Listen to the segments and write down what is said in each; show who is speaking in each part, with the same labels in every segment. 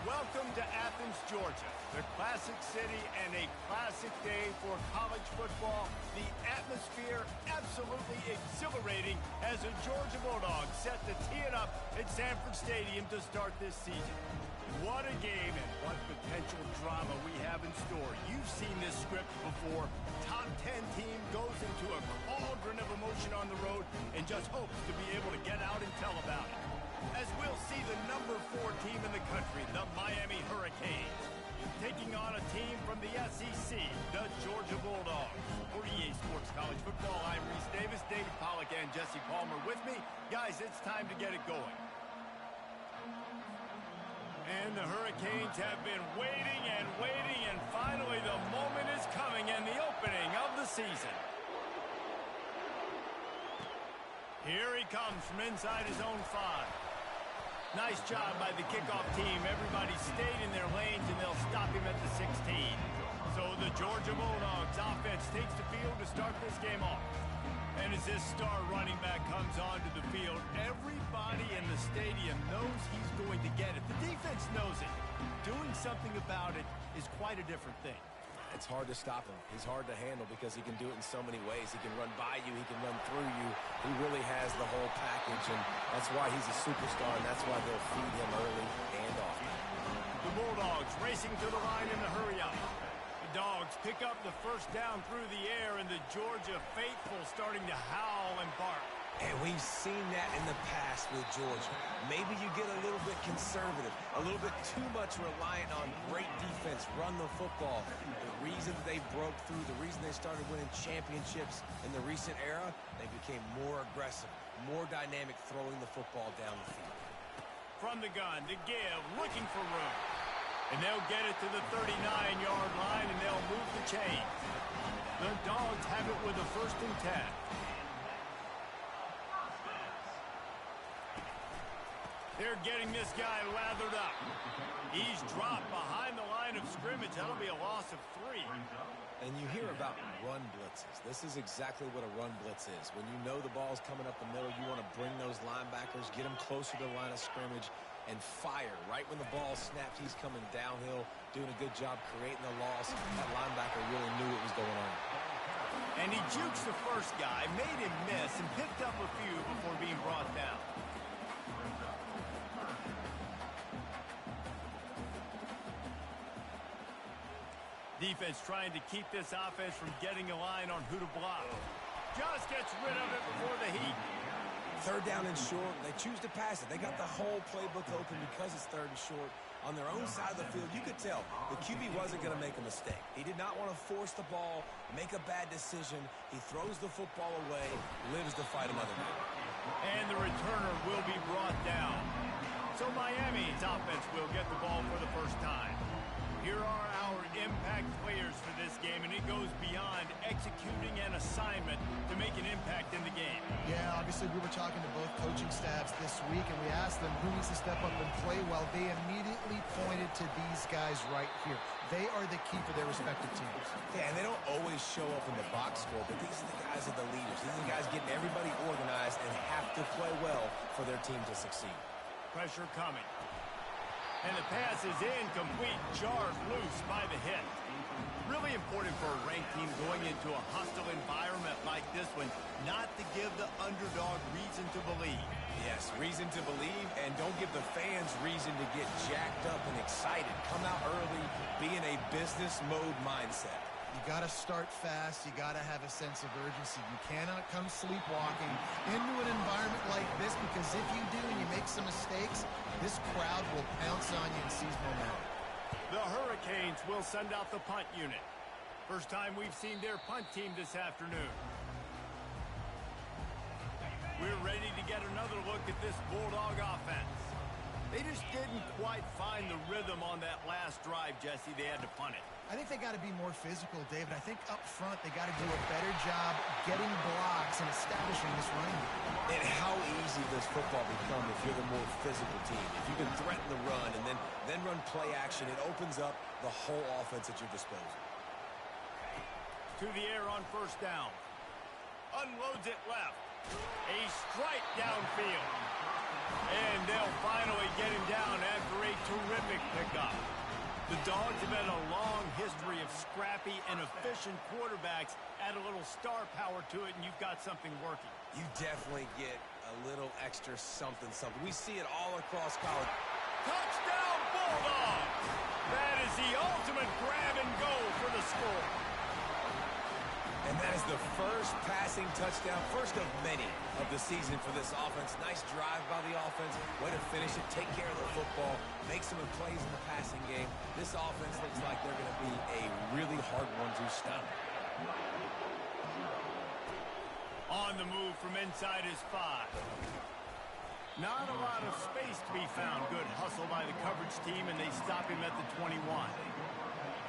Speaker 1: Welcome to Athens, Georgia, the classic city and a classic day for college football. The atmosphere absolutely exhilarating as the Georgia Bulldogs set to tee it up at Sanford Stadium to start this season. What a game and what potential drama we have in store. You've seen this script before. Top 10 team goes into a cauldron of emotion on the road and just hopes to be able to get out and tell about it. As we'll see the number 4 team in the country, the Miami Hurricanes, taking on a team from the SEC, the Georgia Bulldogs. For EA Sports College Football, I'm Reese Davis, David Pollack, and Jesse Palmer with me. Guys, it's time to get it going. And the Hurricanes have been waiting, and finally the moment is coming and the opening of the season. Here he comes from inside his own 5. Nice job by the kickoff team. Everybody stayed in their lanes, and they'll stop him at the 16. So the Georgia Bulldogs offense takes the field to start this game off. And as this star running back comes onto the field, everybody in the stadium knows he's going to get it. The defense knows it. Doing something about it is quite a different thing.
Speaker 2: It's hard to stop him. He's hard to handle because he can do it in so many ways. He can run by you. He can run through you. He really has the whole package, and that's why he's a superstar, and that's why they'll feed him early and often.
Speaker 1: The Bulldogs racing to the line in the hurry-up. The Dogs pick up the first down through the air, and the Georgia faithful starting to howl and bark.
Speaker 2: And we've seen that in the past with Georgia. Maybe you get a little bit conservative, a little bit too much reliant on great defense, run the football. The reason they broke through, the reason they started winning championships in the recent era, they became more aggressive, more dynamic throwing the football down the field.
Speaker 1: From the gun, to give, looking for room. And they'll get it to the 39-yard line, and they'll move the chains. The Dogs have it with a 1st and 10. They're getting this guy lathered up. He's dropped behind the line of scrimmage. That'll be a loss of 3.
Speaker 2: And you hear about run blitzes. This is exactly what a run blitz is. When you know the ball's coming up the middle, you want to bring those linebackers, get them closer to the line of scrimmage, and fire. Right when the ball snapped, he's coming downhill, doing a good job creating the loss. That linebacker really knew what was going on.
Speaker 1: And he jukes the first guy, made him miss, and picked up a few before being brought down. Defense trying to keep this offense from getting a line on who to block. Just gets rid of it before the heat.
Speaker 2: 3rd down and short. They choose to pass it. They got the whole playbook open because it's 3rd and short. On their own side of the field, you could tell the QB wasn't going to make a mistake. He did not want to force the ball, make a bad decision. He throws the football away, lives to fight another day.
Speaker 1: And the returner will be brought down. So Miami's offense will get the ball for the first time. Here are our impact players for this game, and it goes beyond executing an assignment to make an impact in the game.
Speaker 3: Yeah, obviously we were talking to both coaching staffs this week, and we asked them who needs to step up and play well. They immediately pointed to these guys right here. They are the key for their respective teams.
Speaker 2: Yeah, and they don't always show up in the box score, but these are the guys that are the leaders. These are the guys getting everybody organized and have to play well for their team to succeed.
Speaker 1: Pressure coming. And the pass is incomplete, jarred loose by the hit. Really important for a ranked team going into a hostile environment like this one, not to give the underdog reason to believe.
Speaker 2: Yes, reason to believe, and don't give the fans reason to get jacked up and excited. Come out early, be in a business mode mindset.
Speaker 3: You got to start fast. You got to have a sense of urgency. You cannot come sleepwalking into an environment like this, because if you do and you make some mistakes, this crowd will pounce on you and seize momentum.
Speaker 1: The Hurricanes will send out the punt unit. First time we've seen their punt team this afternoon. We're ready to get another look at this Bulldog offense. They just didn't quite find the rhythm on that last drive, Jesse. They had to punt it.
Speaker 3: I think they got to be more physical, David. I think up front they got to do a better job getting blocks and establishing this running game.
Speaker 2: And how easy does football become if you're the more physical team? If you can threaten the run and then run play action, it opens up the whole offense at your disposal.
Speaker 1: To the air on 1st down. Unloads it left. A strike downfield. And they'll finally get him down after a terrific pickup. The Dogs have had a long history of scrappy and efficient quarterbacks. Add a little star power to it, and you've got something working.
Speaker 2: You definitely get a little extra something. We see it all across college.
Speaker 1: Touchdown, Bulldogs! That is the ultimate grab and go for the score.
Speaker 2: And that is the first passing touchdown, first of many of the season for this offense. Nice drive by the offense. Way to finish it, take care of the football, make some plays in the passing game. This offense looks like they're going to be a really hard one to stop.
Speaker 1: On the move from inside his 5. Not a lot of space to be found. Good hustle by the coverage team, and they stop him at the 21.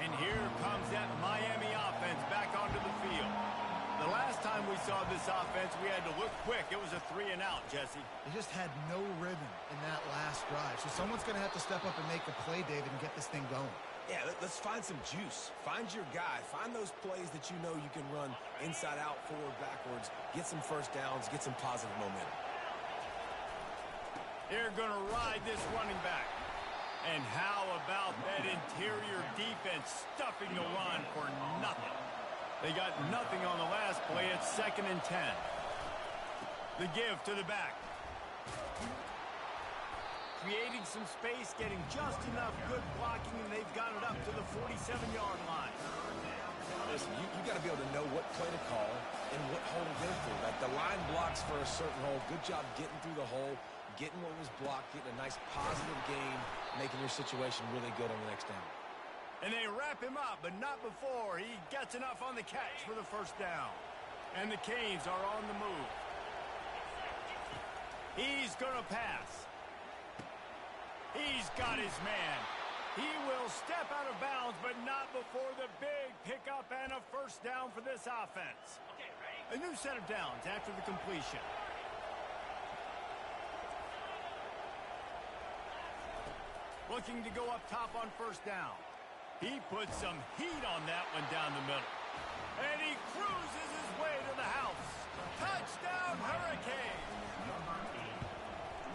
Speaker 1: And here comes that Miami offense back onto the field. The last time we saw this offense, we had to look quick. It was a 3-and-out, Jesse.
Speaker 3: They just had no rhythm in that last drive. So someone's going to have to step up and make a play, David, and get this thing going.
Speaker 2: Yeah, let's find some juice. Find your guy. Find those plays that you know you can run inside out, forward, backwards. Get some first downs. Get some positive momentum.
Speaker 1: They're going to ride this running back. And how about that interior defense stuffing the run for nothing? They got nothing on the last play. It's 2nd and 10. The give to the back. Creating some space, getting just enough good blocking, and they've got it up to the 47-yard line.
Speaker 2: Listen, you got to be able to know what play to call and what hole to go through. Like the line blocks for a certain hole. Good job getting through the hole, getting what was blocked, getting a nice positive gain, making your situation really good on the next down.
Speaker 1: And they wrap him up, but not before he gets enough on the catch for the first down. And the Canes are on the move. He's going to pass. He's got his man. He will step out of bounds, but not before the big pickup and a first down for this offense. A new set of downs after the completion. Looking to go up top on first down. He puts some heat on that one down the middle. And he cruises his way to the house. Touchdown, Hurricane!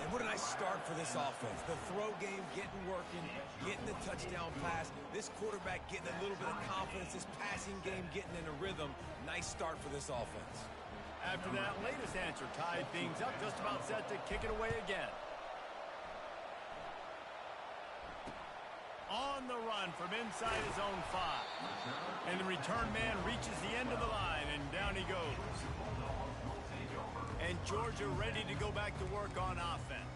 Speaker 2: And what a nice start for this offense. The throw game getting working, getting the touchdown pass. This quarterback getting a little bit of confidence. This passing game getting in a rhythm. Nice start for this offense.
Speaker 1: After that latest answer tied things up, just about set to kick it away again. On the run from inside his own 5. And the return man reaches the end of the line, and down he goes. And Georgia ready to go back to work on offense.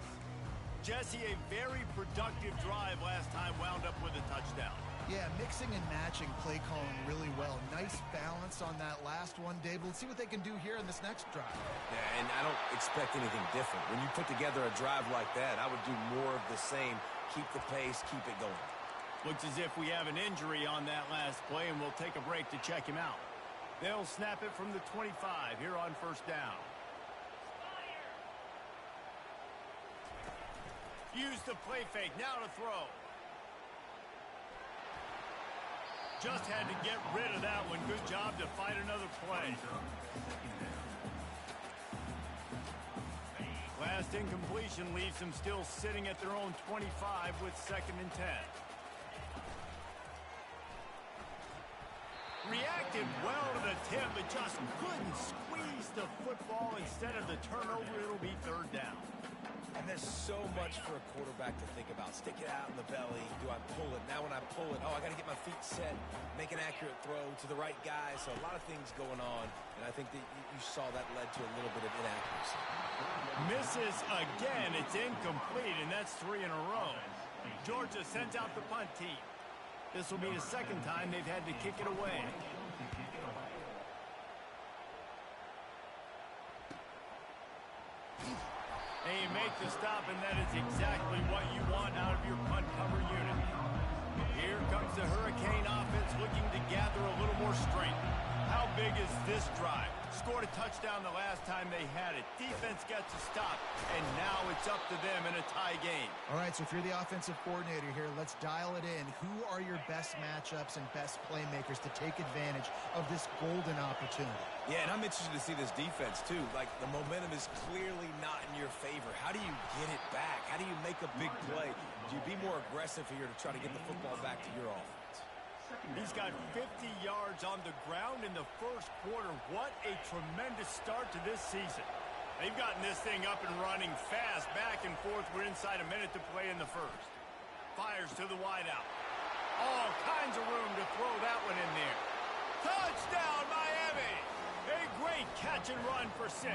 Speaker 1: Jesse, a very productive drive last time, wound up with a touchdown.
Speaker 3: Yeah, mixing and matching play calling really well. Nice balance on that last one, Dave. Let's see what they can do here in this next drive.
Speaker 2: Yeah, and I don't expect anything different. When you put together a drive like that, I would do more of the same. Keep the pace, keep it going.
Speaker 1: Looks as if we have an injury on that last play, and we'll take a break to check him out. They'll snap it from the 25 here on first down. Use the play fake, now to throw. Just had to get rid of that one. Good job to fight another play. Last incompletion leaves them still sitting at their own 25 with 2nd and 10. Reacted well to the tip, but just couldn't squeeze the football. Instead of the turnover, it'll be 3rd down.
Speaker 2: And there's so much for a quarterback to think about. Stick it out in the belly. Do I pull it? Now when I pull it, I got to get my feet set, make an accurate throw to the right guy. So a lot of things going on, and I think that you saw that led to a little bit of inaccuracy.
Speaker 1: Misses again. It's incomplete, and that's 3 in a row. Georgia sends out the punt team. This will be the 2nd time they've had to kick it away. They make the stop, and that is exactly what you want out of your punt cover unit. Here comes the Hurricane offense looking to gather a little more strength. How big is this drive? Scored a touchdown the last time they had it. Defense gets a stop, and now it's up to them in a tie game.
Speaker 3: All right, so if you're the offensive coordinator here, let's dial it in. Who are your best matchups and best playmakers to take advantage of this golden opportunity?
Speaker 2: Yeah, and I'm interested to see this defense, too. Like, the momentum is clearly not in your favor. How do you get it back? How do you make a big play? Do you be more aggressive here to try to get the football back to your offense?
Speaker 1: He's got 50 yards on the ground in the first quarter. What a tremendous start to this season. They've gotten this thing up and running fast, back and forth. We're inside a minute to play in the first. Fires to the wideout. All kinds of room to throw that one in there. Touchdown, Miami! A great catch and run for 6.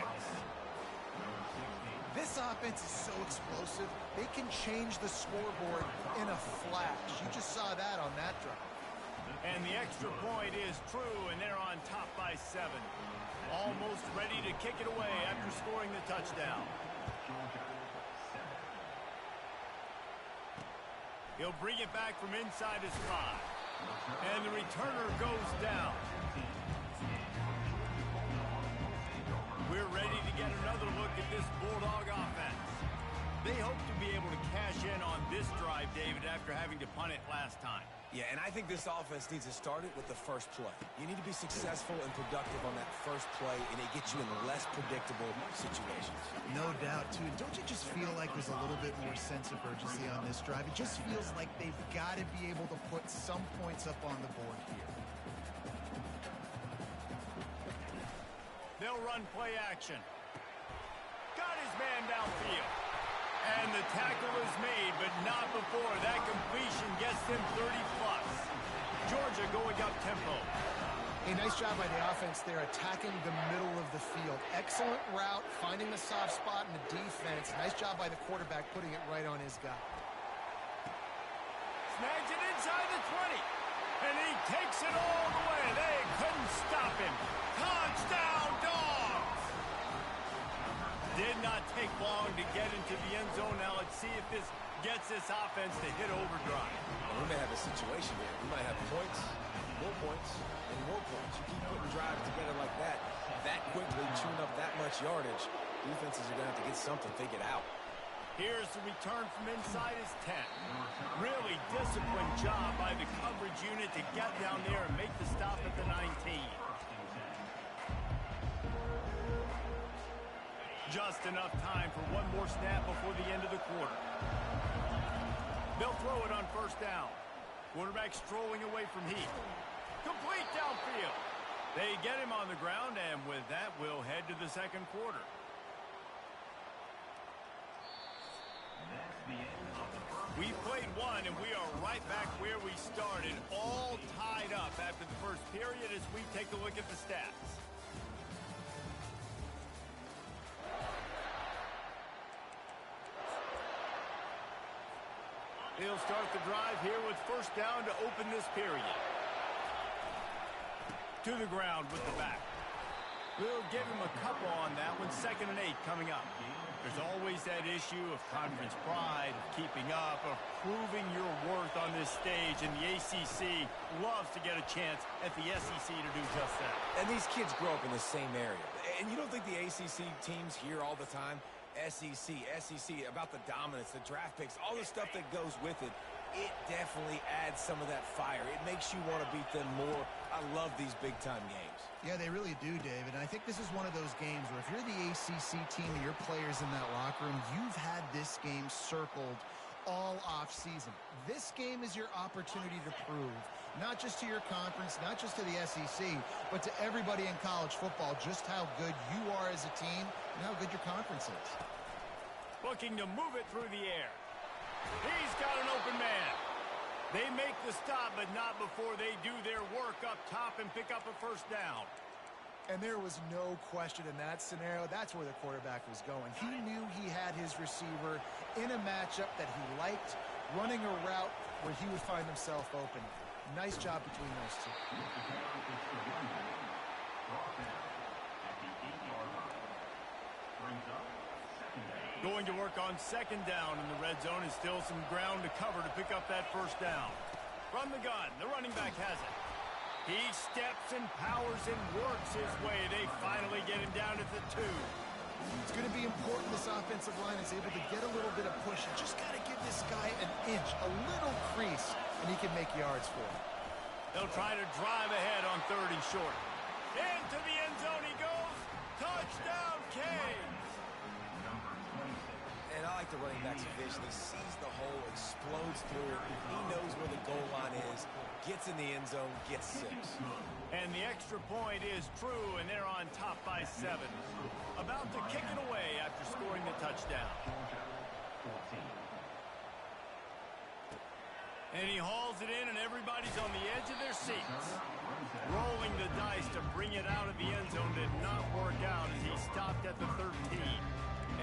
Speaker 3: This offense is so explosive, they can change the scoreboard in a flash. You just saw that on that drive.
Speaker 1: And the extra point is true, and they're on top by 7. Almost ready to kick it away after scoring the touchdown. He'll bring it back from inside his 5. And the returner goes down. We're ready to get another look at this Bulldog offense. They hope to be able to cash in on this drive, David, after having to punt it last time.
Speaker 2: Yeah, and I think this offense needs to start it with the first play. You need to be successful and productive on that first play, and it gets you in less predictable situations.
Speaker 3: No doubt, too. Don't you just feel like there's a little bit more sense of urgency on this drive? It just feels like they've got to be able to put some points up on the board here.
Speaker 1: They'll run play action. Got his man downfield. And the tackle is made, but not before that completion gets them 30-plus. Georgia going up tempo.
Speaker 3: A nice job by the offense there, attacking the middle of the field. Excellent route, finding the soft spot in the defense. Nice job by the quarterback, putting it right on his guy.
Speaker 1: Snags it inside the 20. And he takes it all the way. They couldn't stop him. Touchdown, Dogs! Did not take long to get into the end zone. Now let's see if this gets this offense to hit overdrive.
Speaker 2: Well, we may have a situation here. We might have points, and more points. You keep putting drives together like that quickly, chewing up that much yardage, defenses are going to have to get something figured out.
Speaker 1: Here's the return from inside his 10. Really disciplined job by the coverage unit to get down there and make the stop at the 19. Just enough time for one more snap before the end of the quarter. They'll throw it on first down. Quarterback strolling away from Heath. Complete downfield. They get him on the ground, and with that, we'll head to the second quarter. We played one, and we are right back where we started, all tied up after the first period as we take a look at the stats. He'll start the drive here with first down to open this period. To the ground with the back. We'll give him a couple on that one. 2nd and 8 coming up. There's always that issue of conference pride, of keeping up, of proving your worth on this stage, and the ACC loves to get a chance at the SEC to do just that.
Speaker 2: And these kids grow up in the same area. And you don't think the ACC teams hear all the time, SEC, about the dominance, the draft picks, all the stuff that goes with it. It definitely adds some of that fire. It makes you want to beat them more. I love these big-time games.
Speaker 3: Yeah, they really do, David. And I think this is one of those games where if you're the ACC team and your players in that locker room, you've had this game circled all off-season. This game is your opportunity to prove, not just to your conference, not just to the SEC, but to everybody in college football, just how good you are as a team and how good your conference is.
Speaker 1: Looking to move it through the air. He's got an open man. They make the stop, but not before they do their work up top and pick up a first down.
Speaker 3: And there was no question in that scenario. That's where the quarterback was going. He knew he had his receiver in a matchup that he liked, running a route where he would find himself open. Nice job between those two.
Speaker 1: Going to work on 2nd down in the red zone, and still some ground to cover to pick up that first down. From the gun, the running back has it. He steps and powers and works his way. They finally get him down at the 2.
Speaker 3: It's going to be important this offensive line is able to get a little bit of push. You just got to give this guy an inch, a little crease, and he can make yards for it.
Speaker 1: They'll try to drive ahead on 3rd and short. Into the end zone he goes. Touchdown, Canes.
Speaker 2: And I like the running back's vision. He sees the hole, explodes through it. He knows where the goal line is, gets in the end zone, gets 6.
Speaker 1: And the extra point is true, and they're on top by 7. About to kick it away after scoring the touchdown. And he hauls it in, and everybody's on the edge of their seats. Rolling the dice to bring it out of the end zone did not work out as he stopped at the 13.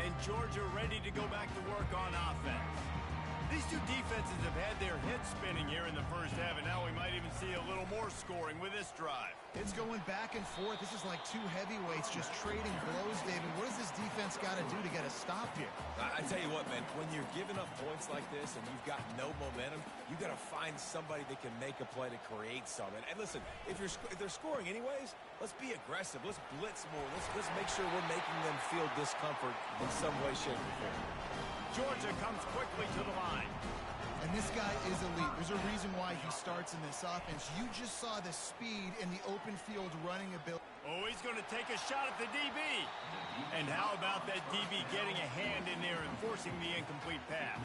Speaker 1: And Georgia ready to go back to work on offense. These two defenses have had their heads spinning here in the first half, and now we might even see a little more scoring with this drive.
Speaker 3: It's going back and forth. This is like two heavyweights just trading blows, David. What does this defense got to do to get a stop here?
Speaker 2: I tell you what, man, when you're giving up points like this and you've got no momentum, you got to find somebody that can make a play to create something. And listen, if they're scoring anyways, let's be aggressive. Let's blitz more. Let's make sure we're making them feel discomfort in some way, shape, or form.
Speaker 1: Georgia comes quickly to the line.
Speaker 3: And this guy is elite. There's a reason why he starts in this offense. You just saw the speed and the open field running ability.
Speaker 1: Oh, he's going to take a shot at the DB. And how about that DB getting a hand in there and forcing the incomplete pass?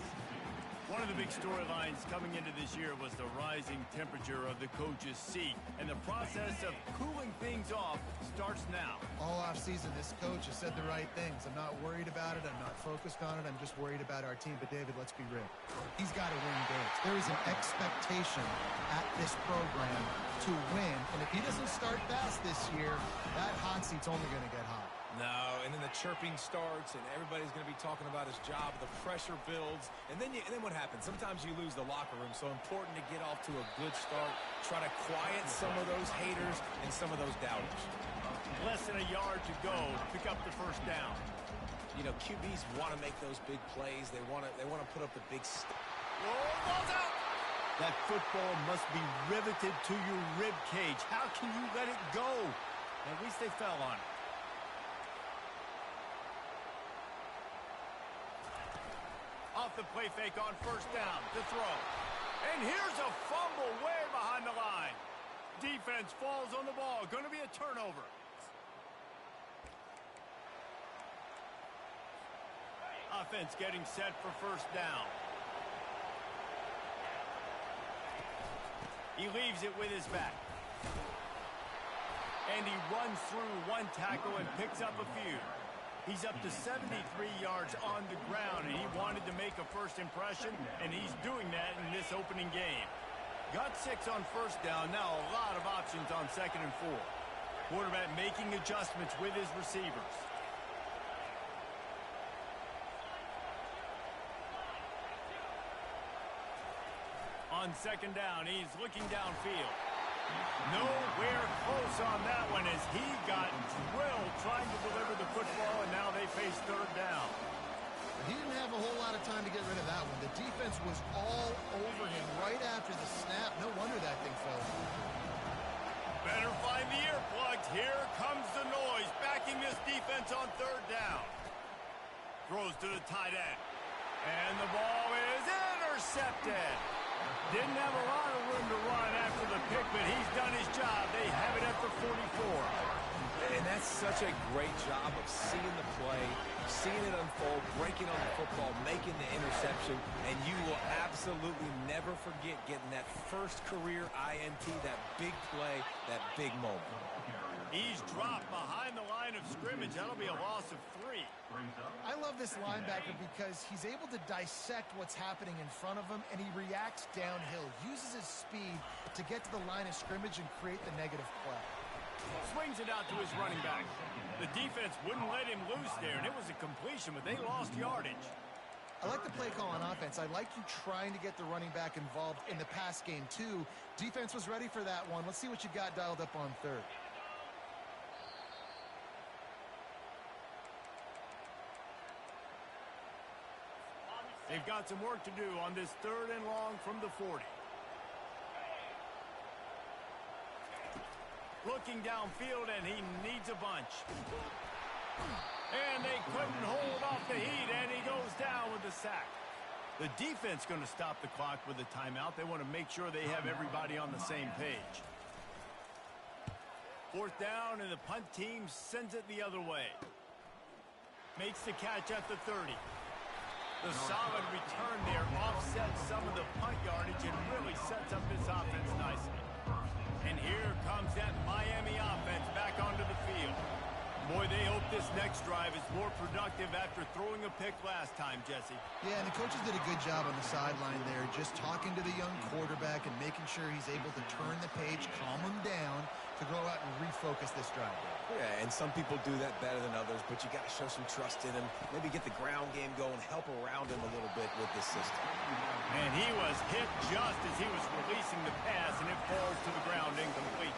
Speaker 1: One of the big storylines coming into this year was the rising temperature of the coach's seat. And the process of cooling things off starts now.
Speaker 3: All offseason, this coach has said the right things. I'm not worried about it. I'm not focused on it. I'm just worried about our team. But, David, let's be real. He's got to win games. There is an expectation at this program to win. And if he doesn't start fast this year, that hot seat's only going to get hot.
Speaker 2: No, and then the chirping starts, and everybody's going to be talking about his job. The pressure builds, and then what happens? Sometimes you lose the locker room, so important to get off to a good start. Try to quiet some of those haters and some of those doubters.
Speaker 1: Less than a yard to go to pick up the first down.
Speaker 2: You know, QBs want to make those big plays. They want to put up the big
Speaker 1: ball's out! That football must be riveted to your rib cage. How can you let it go? At least they fell on it. Off the play fake on first down to throw. And here's a fumble way behind the line. Defense falls on the ball. Going to be a turnover. Offense getting set for first down. He leaves it with his back. And he runs through one tackle and picks up a few. He's up to 73 yards on the ground, and he wanted to make a first impression, and he's doing that in this opening game. Got 6 on first down, now a lot of options on 2nd and 4. Quarterback making adjustments with his receivers. On 2nd down, he's looking downfield. Nowhere close on that one as he got drilled trying to deliver the football, and now they face 3rd down.
Speaker 3: He didn't have a whole lot of time to get rid of that one. The defense was all over him right after the snap. No wonder that thing fell.
Speaker 1: Better find the earplugs. Here comes the noise, backing this defense on 3rd down. Throws to the tight end. And the ball is intercepted. Didn't have a lot of room to run after the pick, but he's done his job. They have it at the 44.
Speaker 2: And that's such a great job of seeing the play, seeing it unfold, breaking on the football, making the interception, and you will absolutely never forget getting that first career INT, that big play, that big moment.
Speaker 1: He's dropped behind the line of scrimmage. That'll be a loss of 3.
Speaker 3: I love this linebacker because he's able to dissect what's happening in front of him, and he reacts downhill, uses his speed to get to the line of scrimmage and create the negative play.
Speaker 1: Swings it out to his running back. The defense wouldn't let him loose there, and it was a completion, but they lost yardage.
Speaker 3: I like the play call on offense. I like you trying to get the running back involved in the pass game, too. Defense was ready for that one. Let's see what you got dialed up on 3rd.
Speaker 1: They've got some work to do on this 3rd and long from the 40. Looking downfield, and he needs a bunch. And they couldn't hold off the heat, and he goes down with the sack. The defense going to stop the clock with a timeout. They want to make sure they have everybody on the same page. Fourth down, and the punt team sends it the other way. Makes the catch at the 30. The solid return there offsets some of the punt yardage and really sets up this offense nicely. And here comes that Miami offense back onto the field. Boy, they hope this next drive is more productive after throwing a pick last time, Jesse.
Speaker 3: Yeah, and the coaches did a good job on the sideline there, just talking to the young quarterback and making sure he's able to turn the page, calm him down to go out and refocus this drive.
Speaker 2: Yeah, and some people do that better than others, but you got to show some trust in him. Maybe get the ground game going, help around him a little bit with this system.
Speaker 1: And he was hit just as he was releasing the pass, and it falls to the ground incomplete.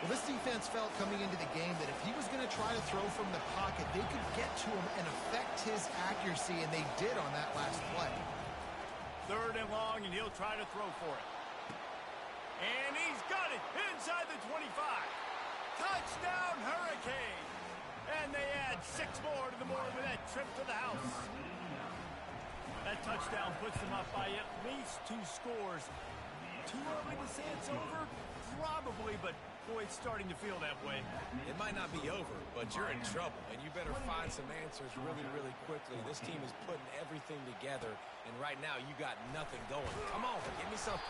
Speaker 3: Well, this defense felt coming into the game that if he was going to try to throw from the pocket, they could get to him and affect his accuracy, and they did on that last play.
Speaker 1: Third and long, and he'll try to throw for it. And he's got it inside the 25. Touchdown, Hurricane! And they add 6 more to the board with that trip to the house. That touchdown puts them up by at least 2 scores. Too early to say it's over? Probably, but boy, it's starting to feel that way.
Speaker 2: It might not be over, but you're in trouble, and you better find some answers really, really quickly. This team is putting everything together, and right now you got nothing going. Come on, give me something.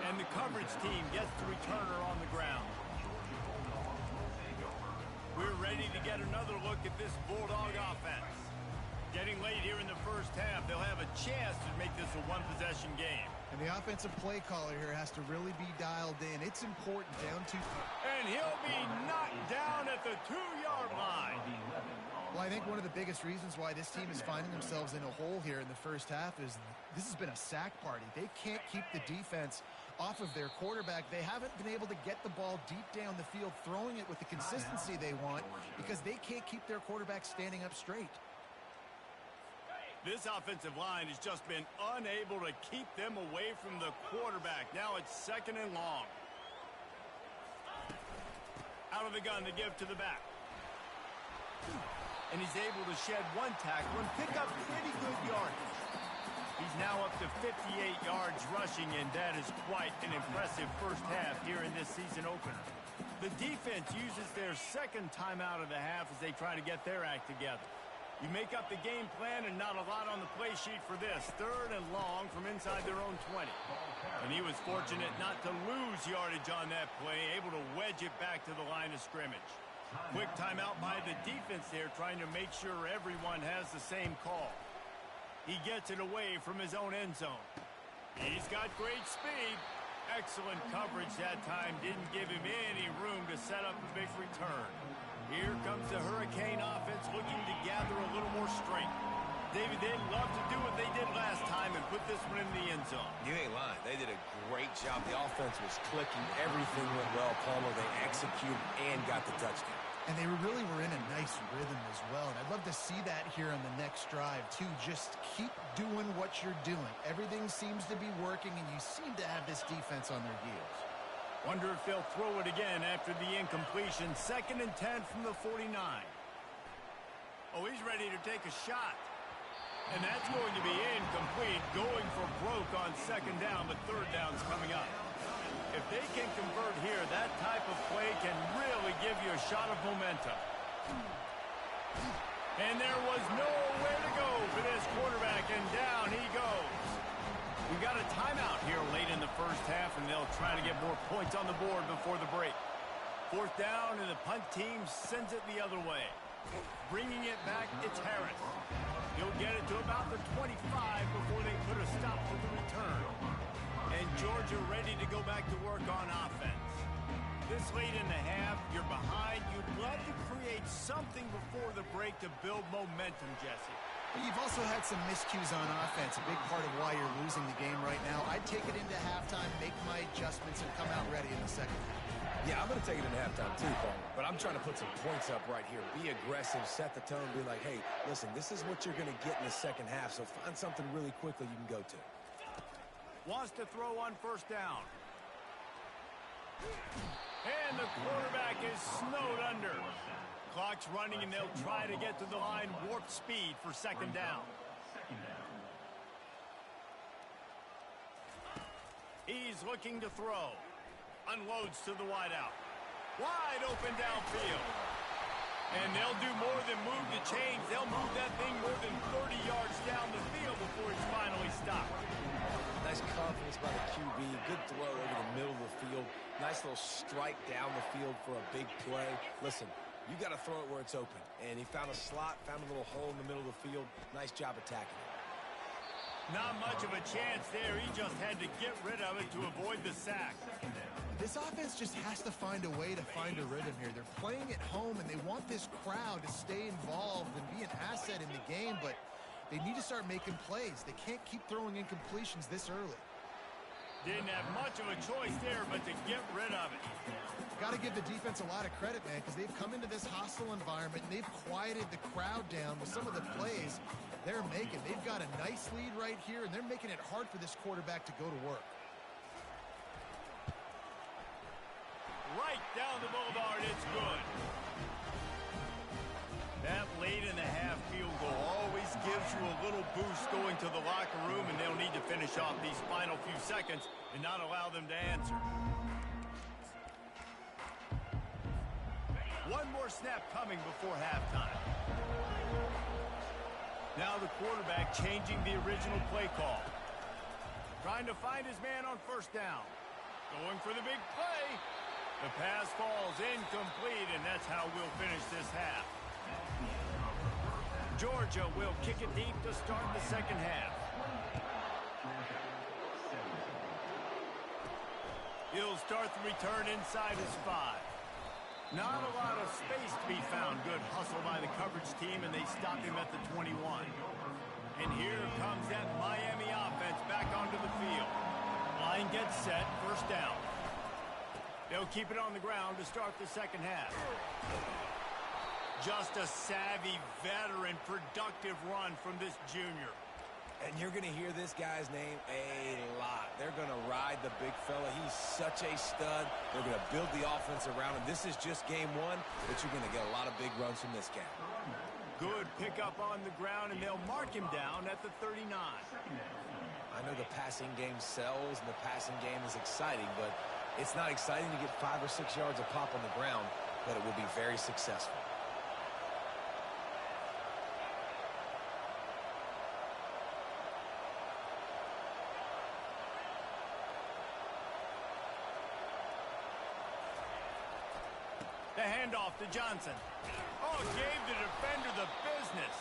Speaker 1: And the coverage team gets the returner on the ground. We're ready to get another look at this Bulldog offense. Getting late here in the first half, they'll have a chance to make this a one-possession game.
Speaker 3: And the offensive play caller here has to really be dialed in. It's important down to...
Speaker 1: And he'll be knocked down at the 2-yard line.
Speaker 3: Well, I think one of the biggest reasons why this team is finding themselves in a hole here in the first half is this has been a sack party. They can't keep the defense off of their quarterback. They haven't been able to get the ball deep down the field, throwing it with the consistency they want because they can't keep their quarterback standing up straight.
Speaker 1: This offensive line has just been unable to keep them away from the quarterback. Now it's 2nd and long. Out of the gun to give to the back. And he's able to shed 1 tackle and pick up pretty good yardage. He's now up to 58 yards rushing, and that is quite an impressive first half here in this season opener. The defense uses their 2nd timeout of the half as they try to get their act together. You make up the game plan and not a lot on the play sheet for this. 3rd and long from inside their own 20. And he was fortunate not to lose yardage on that play, able to wedge it back to the line of scrimmage. Quick timeout by the defense there, trying to make sure everyone has the same call. He gets it away from his own end zone. He's got great speed. Excellent coverage that time. Didn't give him any room to set up a big return. Here comes the Hurricane offense looking to gather a little more strength. David, they'd love to do what they did last time and put this one in the end zone.
Speaker 2: You ain't lying. They did a great job. The offense was clicking. Everything went well, Palmer. They executed and got the touchdown.
Speaker 3: And they really were in a nice rhythm as well. And I'd love to see that here on the next drive, too. Just keep doing what you're doing. Everything seems to be working, and you seem to have this defense on their heels.
Speaker 1: Wonder if they'll throw it again after the incompletion. 2nd and 10 from the 49. Oh, he's ready to take a shot. And that's going to be incomplete. Going for broke on 2nd down, but 3rd down's coming up. If they can convert here, that type of play can really give you a shot of momentum. And there was nowhere to go for this quarterback, and down he goes. We got a timeout here late in the first half, and they'll try to get more points on the board before the break. 4th down, and the punt team sends it the other way. Bringing it back, it's Harris. He'll get it to about the 25 before they put a stop to the return. And Georgia ready to go back to work on offense. This late in the half, you're behind. You'd love to create something before the break to build momentum, Jesse.
Speaker 3: You've also had some miscues on offense, a big part of why you're losing the game right now. I'd take it into halftime, make my adjustments, and come out ready in the 2nd half.
Speaker 2: Yeah, I'm going to take it into halftime too, Palmer. But I'm trying to put some points up right here. Be aggressive, set the tone, be like, hey, listen, this is what you're going to get in the 2nd half, so find something really quickly you can go to.
Speaker 1: Wants to throw on 1st down. And the quarterback is snowed under. Clock's running, and they'll try to get to the line warp speed for second down. He's looking to throw. Unloads to the wideout. Wide open downfield. And they'll do more than move the chains. They'll move that thing more than 30 yards down the field before it's finally stopped.
Speaker 2: Nice confidence by the QB. Good throw over the middle of the field. Nice little strike down the field for a big play. Listen, you got to throw it where it's open. And he found a slot, found a little hole in the middle of the field. Nice job attacking it.
Speaker 1: Not much of a chance there. He just had to get rid of it to avoid the sack.
Speaker 3: This offense just has to find a way to find a rhythm here. They're playing at home, and they want this crowd to stay involved and be an asset in the game, but they need to start making plays. They can't keep throwing incompletions this early.
Speaker 1: Didn't have much of a choice there, but to get rid of it.
Speaker 3: Got to give the defense a lot of credit, man, because they've come into this hostile environment, and they've quieted the crowd down with some of the plays they're making. They've got a nice lead right here, and they're making it hard for this quarterback to go to work.
Speaker 1: Right down the boulevard, it's good. That late in the half field goal always gives you a little boost going to the locker room, and they'll need to finish off these final few seconds and not allow them to answer. One more snap coming before halftime. Now the quarterback changing the original play call. Trying to find his man on first down. Going for the big play. The pass falls incomplete, and that's how we'll finish this half. Georgia will kick it deep to start the second half. He'll start the return inside his 5. Not a lot of space to be found. Good hustle by the coverage team, and they stop him at the 21. And here comes that Miami offense back onto the field. Line gets set, first down. They'll keep it on the ground to start the second half. Just a savvy, veteran, productive run from this junior.
Speaker 2: And you're going to hear this guy's name a lot. They're going to ride the big fella. He's such a stud. They're going to build the offense around him. This is just game one, but you're going to get a lot of big runs from this guy.
Speaker 1: Good pickup on the ground, and they'll mark him down at the 39.
Speaker 2: I know the passing game sells, and the passing game is exciting, but it's not exciting to get 5 or 6 yards of pop on the ground, but it will be very successful.
Speaker 1: The handoff to Johnson. Oh, gave the defender the business.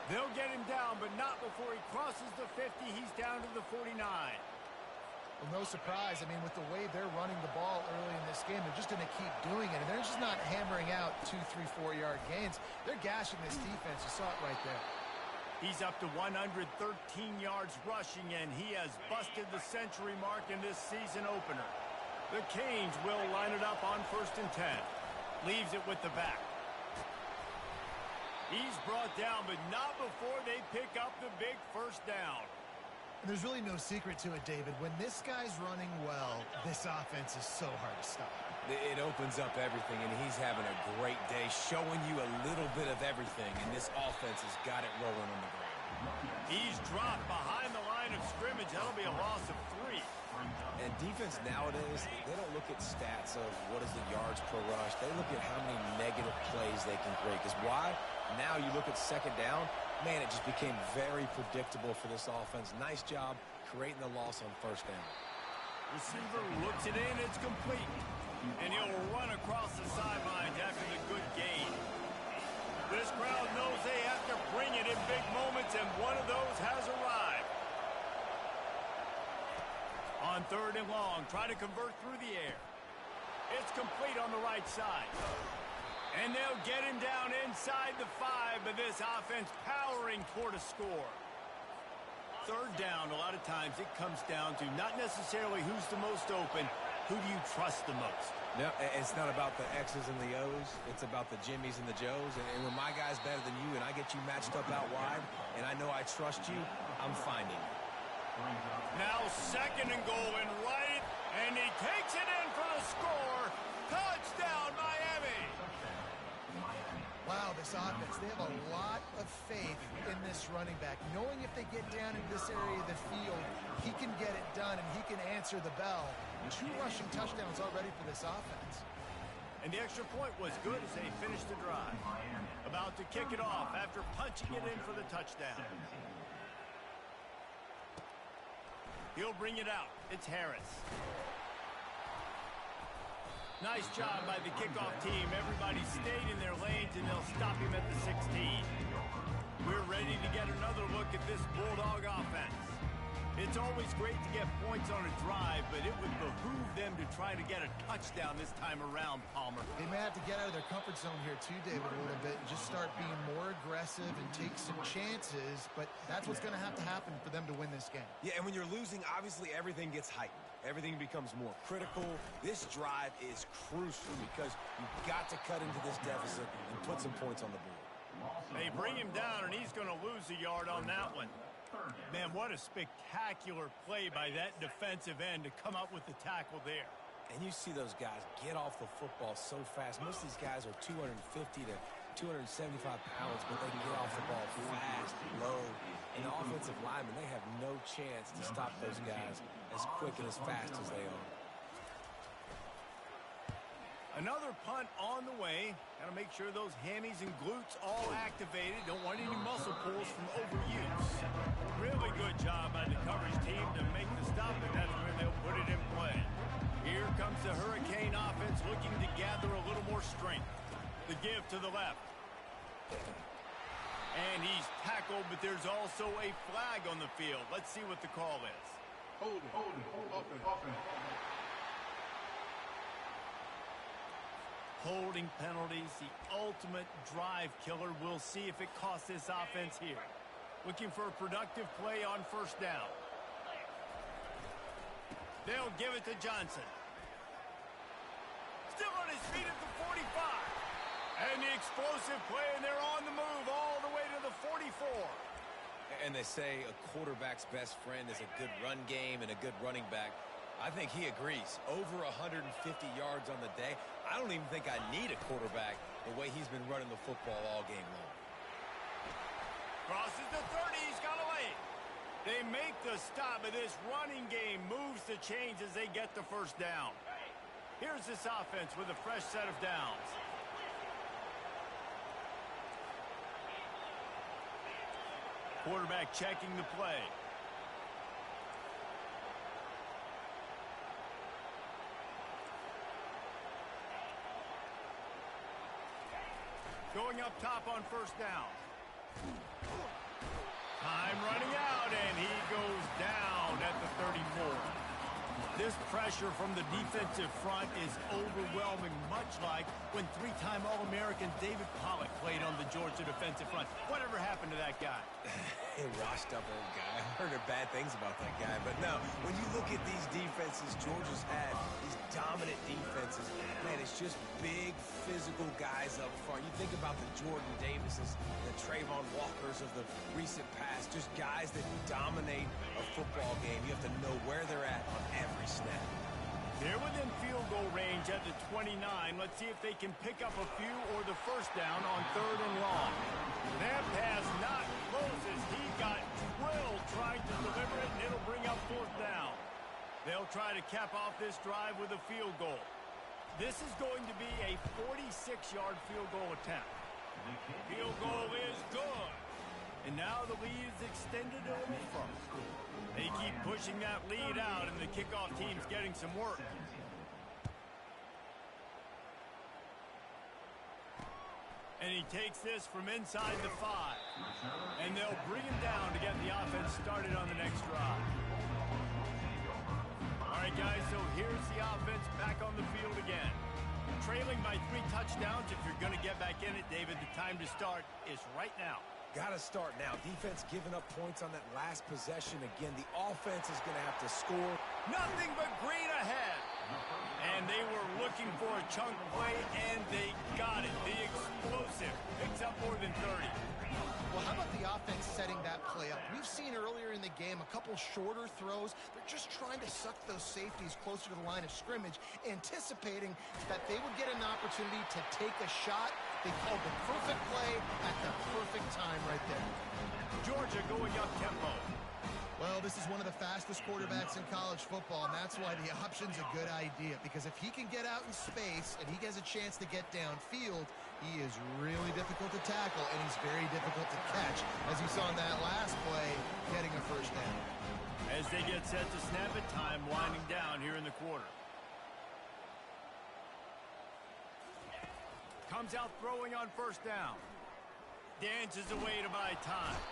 Speaker 1: They'll get him down, but not before he crosses the 50. He's down to the 49.
Speaker 3: Well, no surprise. I mean, with the way they're running the ball early in this game, they're just going to keep doing it. And they're just not hammering out 2, 3, 4-yard gains. They're gashing this defense. You saw it right there.
Speaker 1: He's up to 113 yards rushing, and he has busted the century mark in this season opener. The Canes will line it up on 1st and 10. Leaves it with the back. He's brought down, but not before they pick up the big first down.
Speaker 3: There's really no secret to it, David. When this guy's running well, this offense is so hard to stop.
Speaker 2: It opens up everything, and he's having a great day, showing you a little bit of everything, and this offense has got it rolling on the ground.
Speaker 1: He's dropped behind the line of scrimmage. That'll be a loss of 3.
Speaker 2: And defense nowadays, they don't look at stats of what is the yards per rush. They look at how many negative plays they can create. Because why? Now you look at second down, man, it just became very predictable for this offense. Nice job creating the loss on first down.
Speaker 1: Receiver looks it in, it's complete. And he'll run across the sidelines after the good gain. This crowd knows they have to bring it in big moments, and one of those has arrived. On 3rd and long, try to convert through the air. It's complete on the right side. And they'll get him down inside the 5, but this offense powering toward a score. 3rd down, a lot of times it comes down to not necessarily who's the most open, who do you trust the most?
Speaker 2: No, it's not about the X's and the O's. It's about the Jimmys and the Joes. And when my guy's better than you and I get you matched up out wide and I know I trust you, I'm finding you.
Speaker 1: Now 2nd and goal and right, and he takes it in for the score. Touchdown, Miami!
Speaker 3: Wow, this offense, they have a lot of faith in this running back, knowing if they get down into this area of the field, he can get it done and he can answer the bell. 2 rushing touchdowns already for this offense.
Speaker 1: And the extra point was good as they finished the drive. About to kick it off after punching it in for the touchdown. He'll bring it out. It's Harris. Nice job by the kickoff team. Everybody stayed in their lanes, and they'll stop him at the 16. We're ready to get another look at this Bulldog offense. It's always great to get points on a drive, but it would behoove them to try to get a touchdown this time around, Palmer.
Speaker 3: They may have to get out of their comfort zone here too, David, a little bit, and just start being more aggressive and take some chances, but that's what's going to have to happen for them to win this game.
Speaker 2: Yeah, and when you're losing, obviously everything gets heightened. Everything becomes more critical. This drive is crucial because you've got to cut into this deficit and put some points on the board.
Speaker 1: They bring him down, and he's going to lose a yard on that one. Man, what a spectacular play by that defensive end to come up with the tackle there.
Speaker 2: And you see those guys get off the football so fast. Most of these guys are 250 to 275 pounds, but they can get off the ball fast, low. And the offensive linemen, they have no chance to stop those guys as quick and as fast as they are.
Speaker 1: Another punt on the way. Got to make sure those hammies and glutes all activated. Don't want any muscle pulls from overuse. Really good job by the coverage team to make the stop, and that's where they'll put it in play. Here comes the Hurricane offense looking to gather a little more strength. The give to the left. And he's tackled, but there's also a flag on the field. Let's see what the call is.
Speaker 4: Hold it.
Speaker 1: Holding penalties, the ultimate drive killer. We'll see if it costs this offense here. Looking for a productive play on first down. They'll give it to Johnson. Still on his feet at the 45. And the explosive play, and they're on the move all the way to the 44.
Speaker 2: And they say a quarterback's best friend is a good run game and a good running back. I think he agrees. Over 150 yards on the day. I don't even think I need a quarterback the way he's been running the football all game long.
Speaker 1: Crosses the 30. He's got a lane. They make the stop, but this running game moves the chains as they get the first down. Here's this offense with a fresh set of downs. Quarterback checking the play. Going up top on first down. Time running out, and he goes down at the 34. This pressure from the defensive front is overwhelming, much like when 3-time All-American David Pollock played on the Georgia defensive front. Whatever happened to that guy?
Speaker 2: A washed-up old guy. I've heard bad things about that guy. But no, when you look at these defenses Georgia's had, these dominant defenses, man, it's just big, physical guys up front. You think about the Jordan Davises, the Trayvon Walkers of the recent past, just guys that dominate a football game. You have to know where they're at on every snap.
Speaker 1: They're within field goal range at the 29. Let's see if they can pick up a few or the first down on 3rd and long. That pass not close as he got drilled trying to deliver it, and it'll bring up 4th down. They'll try to cap off this drive with a field goal. This is going to be a 46-yard field goal attempt. Field goal is good. And now the lead is extended a little further. They keep pushing that lead out, and the kickoff team's getting some work. And he takes this from inside the 5. And they'll bring him down to get the offense started on the next drive. All right, guys, so here's the offense back on the field again. Trailing by 3 touchdowns. If you're going to get back in it, David, the time to start is right now.
Speaker 2: Got to start now. Defense giving up points on that last possession. Again, the offense is going to have to score.
Speaker 1: Nothing but green ahead. And they were looking for a chunk play, and they got it. The explosive picks up more than 30.
Speaker 3: Well, how about the offense setting that play up? We've seen earlier in the game a couple shorter throws. They're just trying to suck those safeties closer to the line of scrimmage, anticipating that they would get an opportunity to take a shot. They called the perfect play at the perfect time right there.
Speaker 1: Georgia going up tempo.
Speaker 3: Well, this is one of the fastest quarterbacks in college football, and that's why the option's a good idea, because if he can get out in space and he has a chance to get downfield, he is really difficult to tackle, and he's very difficult to catch, as you saw in that last play, getting a first down.
Speaker 1: As they get set to snap it, time winding down here in the quarter. Comes out throwing on first down. Dances away to buy time.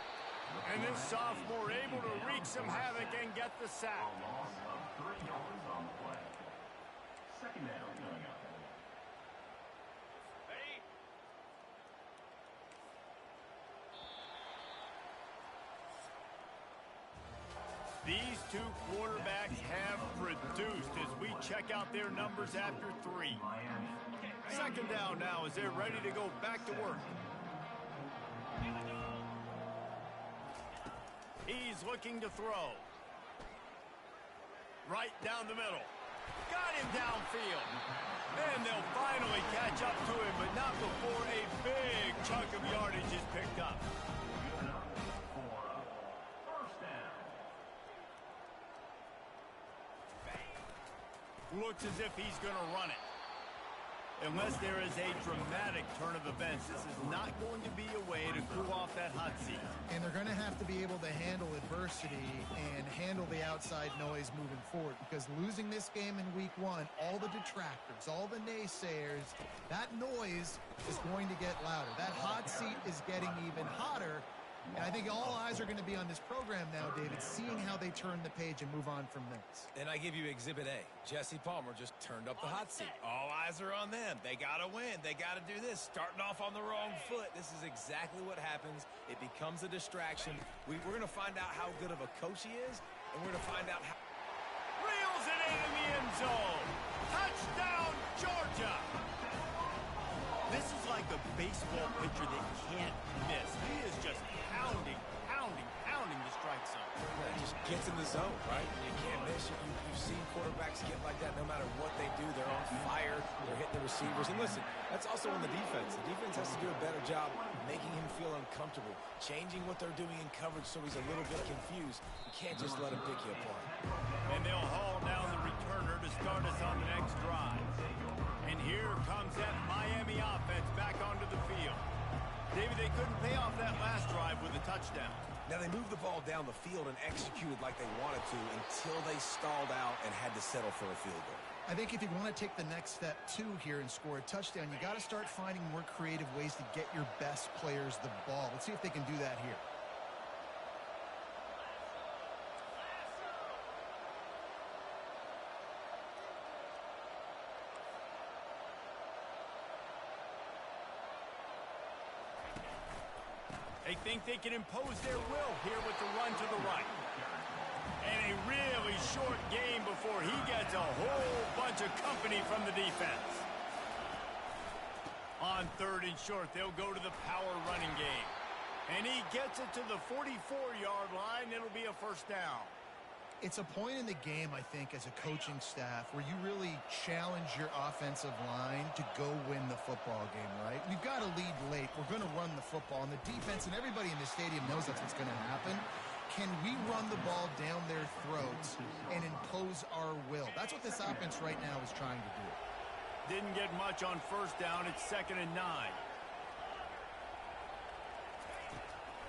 Speaker 1: And this sophomore able to wreak some havoc and get the sack.
Speaker 4: Second down coming up.
Speaker 1: These two quarterbacks have produced as we check out their numbers after 3. Second down now as they're ready to go back to work. He's looking to throw. Right down the middle. Got him downfield. And they'll finally catch up to him, but not before a big chunk of yardage is picked up. Looks as if he's going to run it. Unless there is a dramatic turn of events, this is not going to be a way to cool off that hot seat.
Speaker 3: And they're going to have to be able to handle adversity and handle the outside noise moving forward, because losing this game in week 1, all the detractors, all the naysayers, that noise is going to get louder. That hot seat is getting even hotter. And I think all eyes are going to be on this program now, David, seeing how they turn the page and move on from this.
Speaker 2: And I give you Exhibit A. Jesse Palmer just turned up the hot seat. All eyes are on them. They got to win. They got to do this. Starting off on the wrong foot. This is exactly what happens. It becomes a distraction. We're going to find out how good of a coach he is, and we're going to find out how...
Speaker 1: Reels it in the end zone. Touchdown, Georgia. This is like a baseball pitcher that can't miss. He is just pounding the strike zone.
Speaker 2: Yeah, he just gets in the zone, right? You can't miss. You've seen quarterbacks get like that no matter what they do. They're on fire. They're hitting the receivers. And listen, that's also on the defense. The defense has to do a better job making him feel uncomfortable, changing what they're doing in coverage so he's a little bit confused. You can't just let him pick you apart.
Speaker 1: And they'll haul down the returner to start us on the next drive. And here comes that Miami offense back onto the field. David, they couldn't pay off that last drive with a touchdown.
Speaker 2: Now, they moved the ball down the field and executed like they wanted to until they stalled out and had to settle for a field goal.
Speaker 3: I think if you want to take the next step, too, here and score a touchdown, you got to start finding more creative ways to get your best players the ball. Let's see if they can do that here.
Speaker 1: They think they can impose their will here with the run to the right. And a really short game before he gets a whole bunch of company from the defense. On 3rd and short, they'll go to the power running game. And he gets it to the 44-yard line. It'll be a first down.
Speaker 3: It's a point in the game, I think, as a coaching staff where you really challenge your offensive line to go win the football game, right? We've got to lead late. We're going to run the football. And the defense and everybody in the stadium knows that's what's going to happen. Can we run the ball down their throats and impose our will? That's what this offense right now is trying to do.
Speaker 1: Didn't get much on first down. It's 2nd and 9.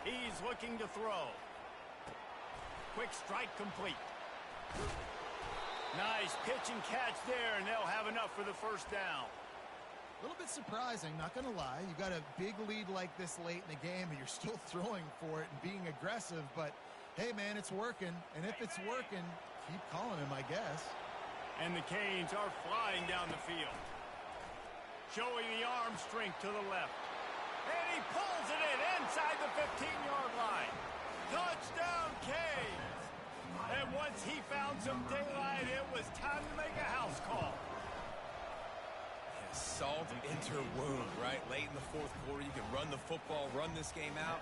Speaker 1: He's looking to throw. Quick strike complete. Nice pitch and catch there, and they'll have enough for the first down.
Speaker 3: A little bit surprising, not going to lie. You've got a big lead like this late in the game, and you're still throwing for it and being aggressive. But, hey, man, it's working. And if it's working, keep calling him, I guess.
Speaker 1: And the Canes are flying down the field. Showing the arm strength to the left. And he pulls it in inside the 15-yard line. Touchdown, Canes! And once he found some daylight, it was time to make a house call.
Speaker 2: Yeah, salt enter wound, right? Late in the fourth quarter, you can run the football, run this game out.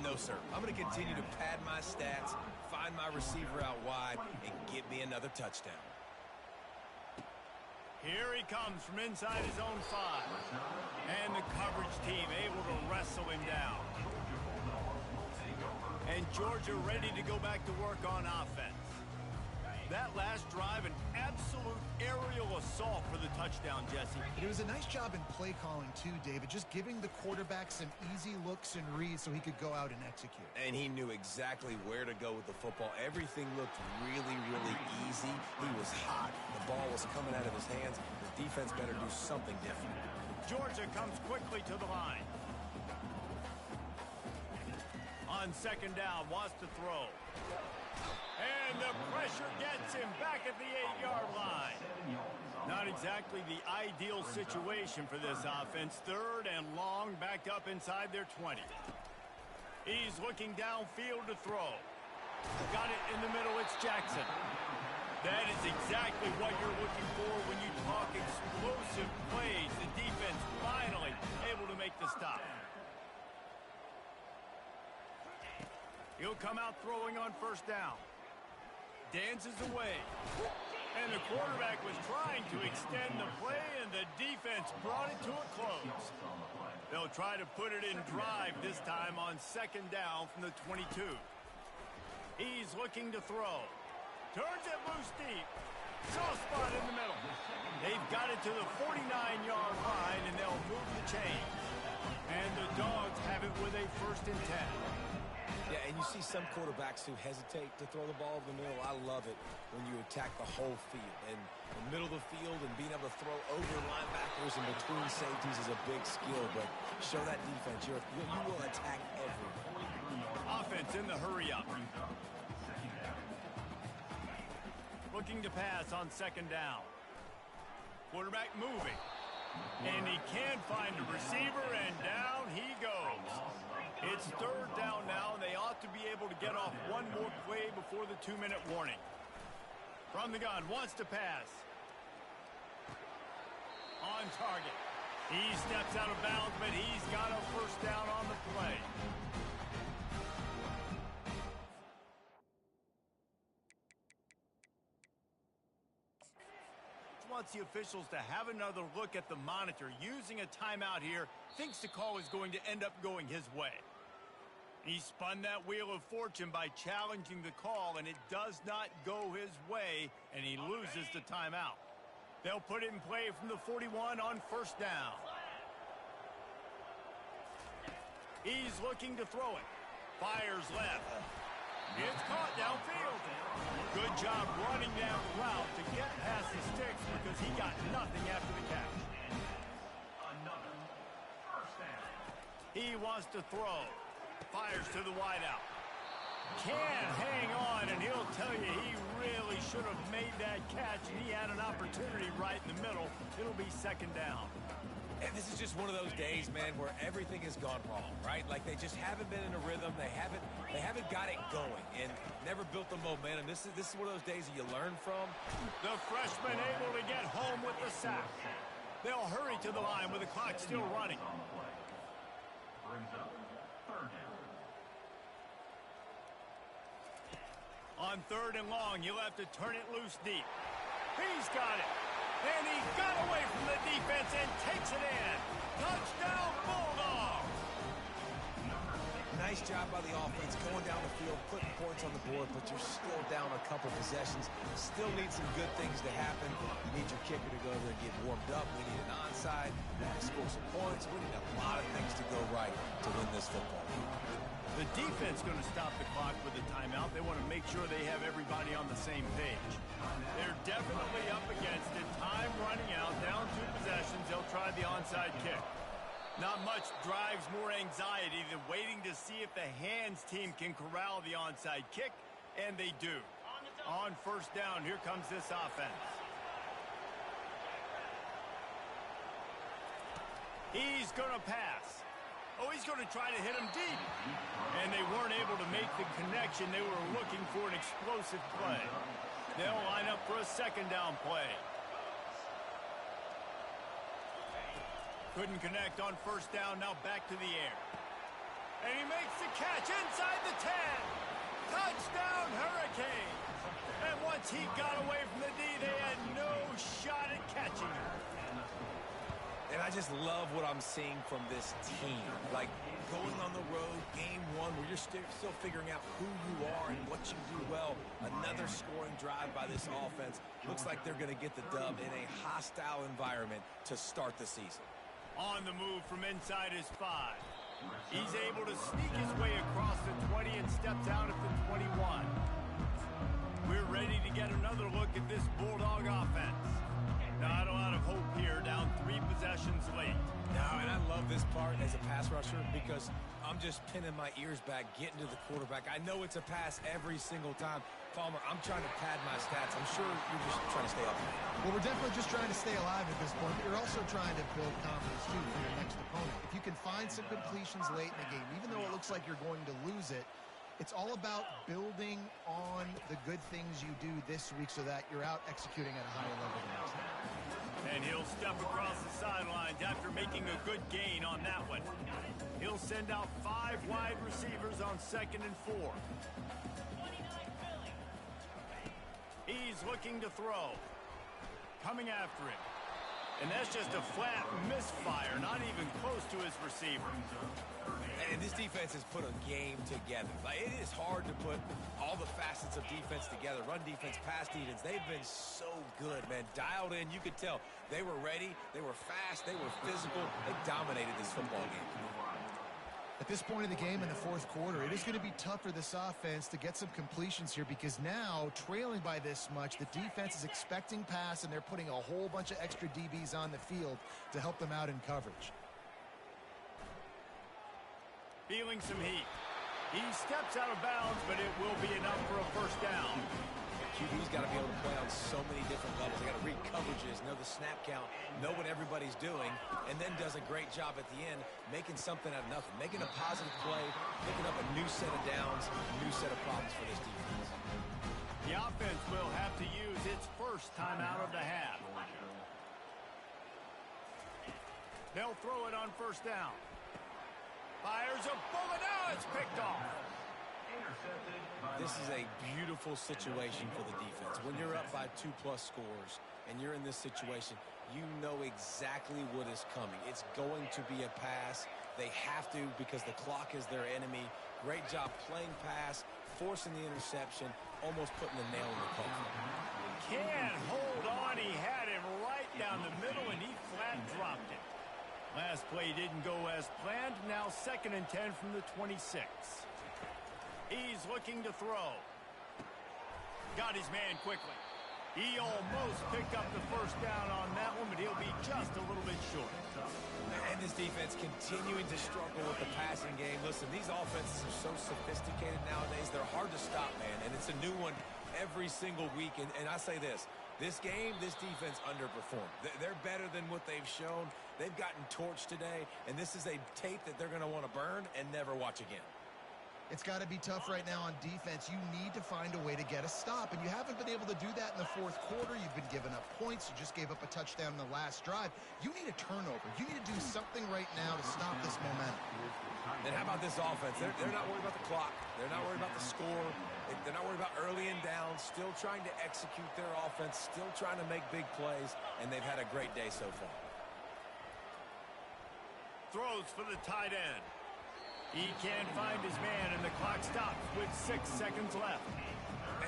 Speaker 2: No, sir. I'm going to continue to pad my stats, find my receiver out wide, and get me another touchdown.
Speaker 1: Here he comes from inside his own 5. And the coverage team able to wrestle him down. And Georgia ready to go back to work on offense. That last drive, an absolute aerial assault for the touchdown, Jesse.
Speaker 3: It was a nice job in play calling too, David, just giving the quarterback some easy looks and reads so he could go out and execute.
Speaker 2: And he knew exactly where to go with the football. Everything looked really, really easy. He was hot. The ball was coming out of his hands. The defense better do something different.
Speaker 1: Georgia comes quickly to the line. On second down, wants to throw. And the pressure gets him back at the 8-yard line. Not exactly the ideal situation for this offense. Third and long, backed up inside their 20. He's looking downfield to throw. Got it in the middle, it's Jackson. That is exactly what you're looking for when you talk explosive plays. The defense finally able to make the stop. He'll come out throwing on first down. Dances away. And the quarterback was trying to extend the play, and the defense brought it to a close. They'll try to put it in drive this time on second down from the 22. He's looking to throw. Turns it loose deep. Soft spot in the middle. They've got it to the 49-yard line, and they'll move the chain. And the Dogs have it with a 1st and 10.
Speaker 2: Yeah, and you see some quarterbacks who hesitate to throw the ball in the middle. I love it when you attack the whole field. And the middle of the field and being able to throw over linebackers and between safeties is a big skill. But show that defense. You will attack everyone.
Speaker 1: Offense in the hurry up. Looking to pass on second down. Quarterback moving. And he can find a receiver, and down he goes. It's third down now, and they ought to be able to get off one more play before the 2-minute warning. From the gun, wants to pass. On target. He steps out of bounds, but he's got a first down on the play. Wants the officials to have another look at the monitor. Using a timeout here, thinks the call is going to end up going his way. He spun that wheel of fortune by challenging the call, and it does not go his way, and he loses the timeout. They'll put it in play from the 41 on first down. He's looking to throw it. Fires left. It's caught downfield. Good job running that route to get past the sticks because he got nothing after the catch.
Speaker 4: Another first down.
Speaker 1: He wants to throw. Fires to the wideout. Can't hang on, and he'll tell you he really should have made that catch, and he had an opportunity right in the middle. It'll be second down.
Speaker 2: And this is just one of those days, man, where everything has gone wrong, right? Like they just haven't been in a rhythm. They haven't got it going and never built the momentum. This is one of those days that you learn from.
Speaker 1: The freshman able to get home with the sack. They'll hurry to the line with the clock still running.
Speaker 4: Brings up third down.
Speaker 1: On third and long, you'll have to turn it loose deep. He's got it. And he got away from the defense and takes it in. Touchdown, Bulldogs!
Speaker 2: Nice job by the offense going down the field, putting points on the board, but you're still down a couple possessions. Still need some good things to happen. You need your kicker to go over and get warmed up. We need an onside. We need to score some points. We need a lot of things to go right to win this football game.
Speaker 1: The defense going to stop the clock with a timeout. They want to make sure they have everybody on the same page. They're definitely up against it. Time running out, down 2 possessions. They'll try the onside kick. Not much drives more anxiety than waiting to see if the hands team can corral the onside kick, and they do. On first down, here comes this offense. He's going to pass. Oh, he's going to try to hit him deep. And they weren't able to make the the connection. They were looking for an explosive play. They'll line up for a second down play. Couldn't connect on first down, now back to the air. And he makes the catch inside the 10. Touchdown, Hurricane. And once he got away from the D, they had no shot at catching him.
Speaker 2: And I just love what I'm seeing from this team. Like, going on the road, game one, where you're still figuring out who you are and what you do well. Another scoring drive by this offense. Looks like they're going to get the dub in a hostile environment to start the season.
Speaker 1: On the move from inside his 5. He's able to sneak his way across the 20 and steps out at the 21. We're ready to get another look at this Bulldog offense. Not a lot of hope here, down 3 possessions late.
Speaker 2: No, and I love this part as a pass rusher because I'm just pinning my ears back, getting to the quarterback. I know it's a pass every single time. Palmer, I'm trying to pad my stats. I'm sure you're just trying to stay up.
Speaker 3: Well, we're definitely just trying to stay alive at this point, but you're also trying to build confidence, too, for your next opponent. If you can find some completions late in the game, even though it looks like you're going to lose it, it's all about building on the good things you do this week so that you're out executing at a higher level the next time.
Speaker 1: And he'll step across the sidelines after making a good gain on that one. He'll send out 5 wide receivers on 2nd and 4. He's looking to throw. Coming after him. And that's just a flat misfire, not even close to his receiver.
Speaker 2: And this defense has put a game together. Like, it is hard to put all the facets of defense together. Run defense, pass defense. They've been so good, man. Dialed in. You could tell they were ready. They were fast. They were physical. They dominated this football game.
Speaker 3: At this point in the game in the 4th quarter, it is going to be tough for this offense to get some completions here because now, trailing by this much, the defense is expecting pass and they're putting a whole bunch of extra DBs on the field to help them out in coverage.
Speaker 1: Feeling some heat. He steps out of bounds, but it will be enough for a first down.
Speaker 2: QB's got to be able to play on so many different levels. They got to read coverages, know the snap count, know what everybody's doing, and then does a great job at the end making something out of nothing, making a positive play, picking up a new set of downs, a new set of problems for this defense.
Speaker 1: The offense will have to use its first time out of the half. They'll throw it on first down. Fires a bullet. Now it's picked off.
Speaker 2: This is a beautiful situation for the defense. When you're up by 2+ scores and you're in this situation, you know exactly what is coming. It's going to be a pass. They have to because the clock is their enemy. Great job playing pass, forcing the interception, almost putting the nail in the coffin.
Speaker 1: Can't hold on. He had him right down the middle, and he flat dropped it. Last play didn't go as planned. Now 2nd and 10 from the 26. He's looking to throw. Got his man quickly. He almost picked up the first down on that one, but he'll be just a little bit short.
Speaker 2: And this defense continuing to struggle with the passing game. Listen, these offenses are so sophisticated nowadays. They're hard to stop, man, and it's a new one every single week. And I say this game, this defense underperformed. They're better than what they've shown. They've gotten torched today, and this is a tape that they're going to want to burn and never watch again.
Speaker 3: It's got to be tough right now on defense. You need to find a way to get a stop, and you haven't been able to do that in the 4th quarter. You've been giving up points. You just gave up a touchdown in the last drive. You need a turnover. You need to do something right now to stop this momentum.
Speaker 2: And how about this offense? They're not worried about the clock. They're not worried about the score. They're not worried about early and down. Still trying to execute their offense. Still trying to make big plays, and they've had a great day so far.
Speaker 1: Throws for the tight end. He can't find his man, and the clock stops with 6 seconds left.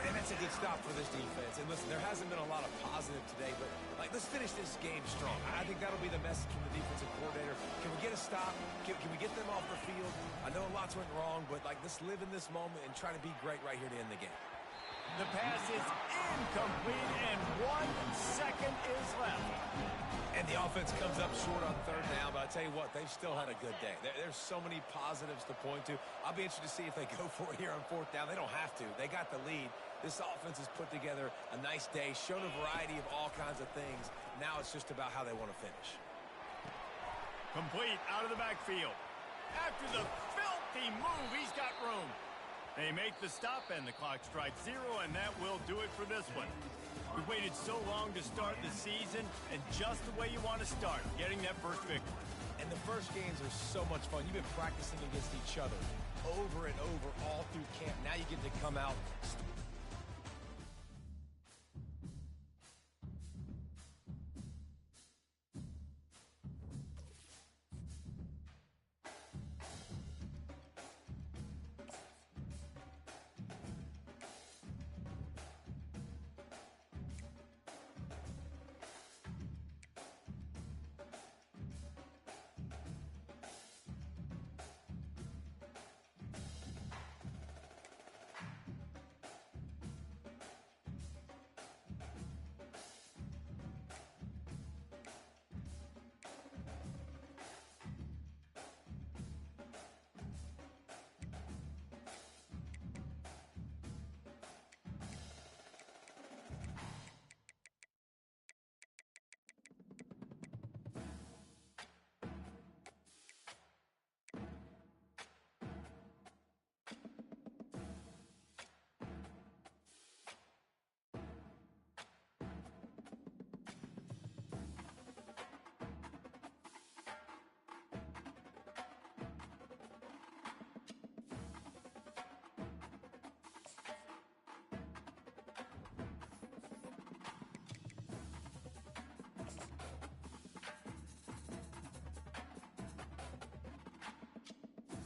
Speaker 2: And that's a good stop for this defense. And listen, there hasn't been a lot of positive today, but let's finish this game strong. I think that'll be the message from the defensive coordinator. Can we get a stop? Can we get them off the field? I know lots went wrong, but let's live in this moment and try to be great right here to end the game.
Speaker 1: The pass is incomplete, and 1 second is left.
Speaker 2: And the offense comes up short on 3rd down, but I tell you what, they've still had a good day. There's so many positives to point to. I'll be interested to see if they go for it here on 4th down. They don't have to. They got the lead. This offense has put together a nice day, shown a variety of all kinds of things. Now it's just about how they want to finish.
Speaker 1: Complete out of the backfield. After the filthy move, he's got room. They make the stop and the clock strikes 0, and that will do it for this one. We waited so long to start the season, and just the way you want to start, getting that first victory.
Speaker 2: And the first games are so much fun. You've been practicing against each other over and over all through camp. Now you get to come out